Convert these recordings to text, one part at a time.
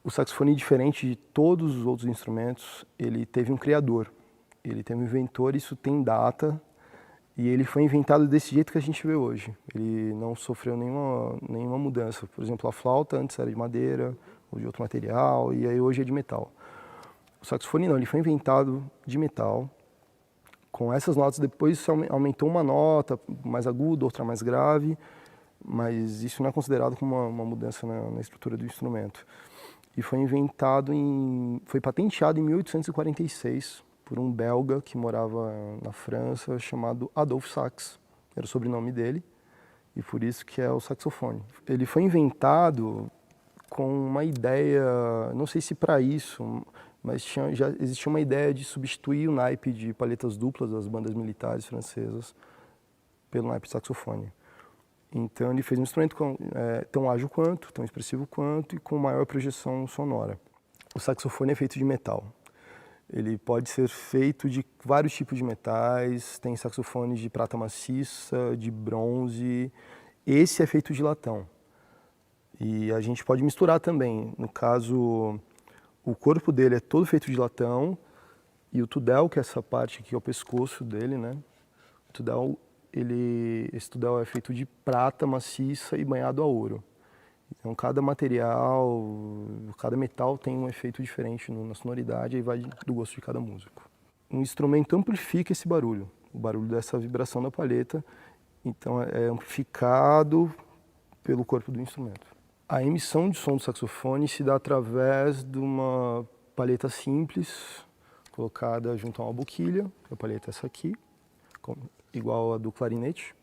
O saxofone, diferente de todos os outros instrumentos, ele teve um criador, ele teve um inventor, isso tem data, e ele foi inventado desse jeito que a gente vê hoje. Ele não sofreu nenhuma mudança. Por exemplo, a flauta antes era de madeira ou de outro material, e aí hoje é de metal. O saxofone não, ele foi inventado de metal. Com essas notas, depois aumentou uma nota mais aguda, outra mais grave, mas isso não é considerado como uma mudança na estrutura do instrumento. E foi patenteado em 1846 por um belga que morava na França, chamado Adolphe Sax. Era o sobrenome dele, e por isso que é o saxofone. Ele foi inventado com uma ideia, não sei se para isso, mas já existia uma ideia de substituir o naipe de palhetas duplas das bandas militares francesas pelo naipe de saxofone. Então ele fez um instrumento tão ágil quanto, tão expressivo quanto e com maior projeção sonora. O saxofone é feito de metal. Ele pode ser feito de vários tipos de metais, tem saxofones de prata maciça, de bronze. Esse é feito de latão. E a gente pode misturar também. No caso, o corpo dele é todo feito de latão e o tudel, que é essa parte aqui, é o pescoço dele, né? O tudel, esse tudel é feito de prata maciça e banhado a ouro. Então cada material, cada metal tem um efeito diferente na sonoridade e vai do gosto de cada músico. Um instrumento amplifica esse barulho, o barulho dessa vibração da palheta, então é amplificado pelo corpo do instrumento. A emissão de som do saxofone se dá através de uma palheta simples, colocada junto a uma boquilha, a palheta é essa aqui, igual a do clarinete,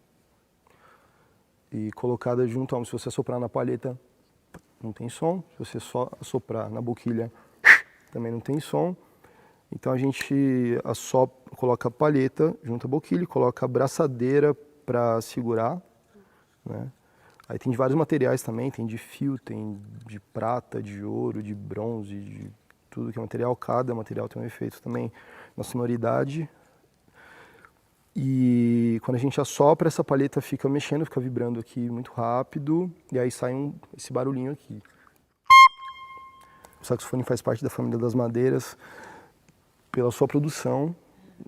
e colocada junto a se você assoprar na palheta, não tem som, se você só assoprar na boquilha, também não tem som. Então a gente coloca a palheta junto à boquilha, coloca a braçadeira para segurar, né? Aí tem de vários materiais também, tem de fio, tem de prata, de ouro, de bronze, de tudo que é material. Cada material tem um efeito também na sonoridade. E quando a gente assopra, essa palheta fica mexendo, fica vibrando aqui muito rápido, e aí sai esse barulhinho aqui. O saxofone faz parte da família das madeiras pela sua produção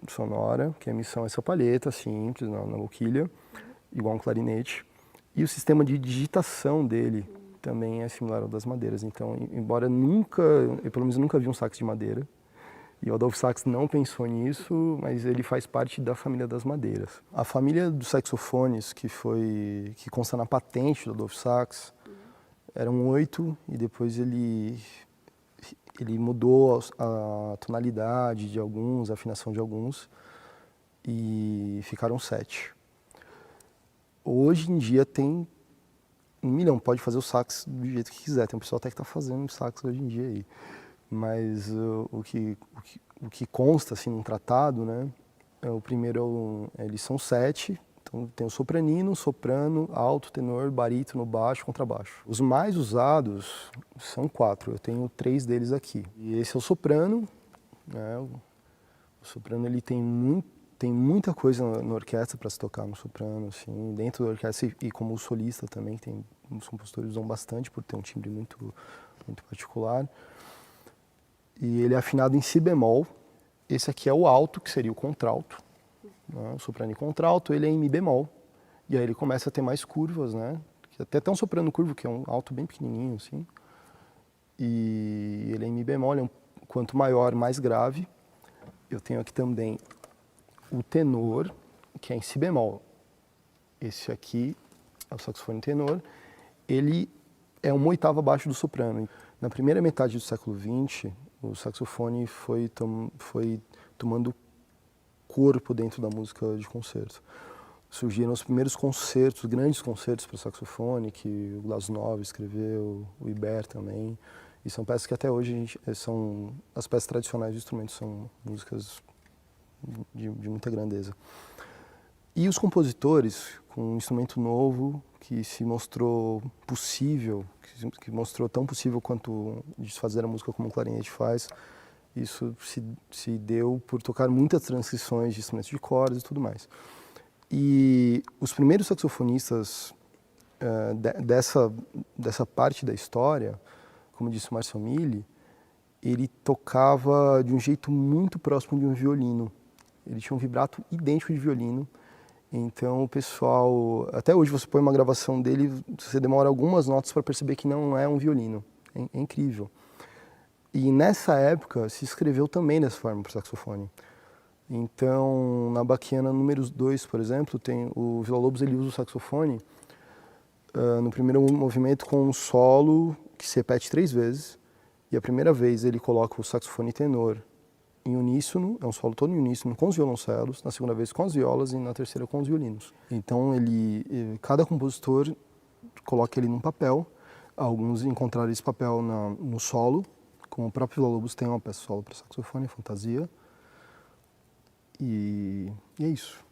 sonora, que a emissão é essa palheta simples na boquilha, igual um clarinete. E o sistema de digitação dele também é similar ao das madeiras. Então, embora eu pelo menos nunca vi um sax de madeira, e o Adolphe Sax não pensou nisso, mas ele faz parte da família das madeiras. A família dos saxofones que consta na patente do Adolphe Sax eram 8, e depois ele mudou a tonalidade de alguns, a afinação de alguns, e ficaram 7. Hoje em dia tem 1 milhão, pode fazer o sax do jeito que quiser, tem um pessoal até que está fazendo sax hoje em dia aí. Mas o que consta assim num tratado, né, o primeiro eles são 7, então tem o sopranino, soprano, alto, tenor, barítono, baixo, contrabaixo. Os mais usados são 4, eu tenho 3 deles aqui. E esse é o soprano, né, o soprano ele tem muita coisa na orquestra para se tocar no soprano, assim, dentro da orquestra e como solista também, os compositores usam bastante por ter um timbre muito particular. E ele é afinado em si bemol. Esse aqui é o alto, que seria o contralto, né? O soprano e contralto, ele é em mi bemol. E aí ele começa a ter mais curvas, né? Até tem um soprano curvo, que é um alto bem pequenininho, assim. E ele é em mi bemol, quanto maior, mais grave. Eu tenho aqui também o tenor, que é em si bemol. Esse aqui é o saxofone tenor. Ele é 1/8 abaixo do soprano. Na primeira metade do século XX, o saxofone foi tomando corpo dentro da música de concerto. Surgiram os primeiros concertos, grandes concertos para saxofone, que o Glasnov escreveu, o Ibert também. E são peças que até hoje são as peças tradicionais do instrumento, são músicas de muita grandeza. E os compositores, com um instrumento novo, que se mostrou possível, que mostrou tão possível quanto de fazer a música como um clarinete faz, isso se deu por tocar muitas transcrições de instrumentos de cordas e tudo mais. E os primeiros saxofonistas dessa parte da história como disse o Marcel Mille, ele tocava de um jeito muito próximo de um violino. Ele tinha um vibrato idêntico de violino. Então o pessoal, até hoje você põe uma gravação dele, você demora algumas notas para perceber que não é um violino. É incrível. E nessa época se escreveu também dessa forma para o saxofone. Então na Bachiana número 2, por exemplo, tem o Villa-Lobos, ele usa o saxofone no primeiro movimento com um solo que se repete 3 vezes. E a primeira vez ele coloca o saxofone tenor em uníssono, é um solo todo em uníssono com os violoncelos, na segunda vez com as violas e na terceira com os violinos. Então cada compositor coloca ele num papel, alguns encontraram esse papel no solo, como o próprio Villa-Lobos tem uma peça solo para saxofone, Fantasia, e é isso.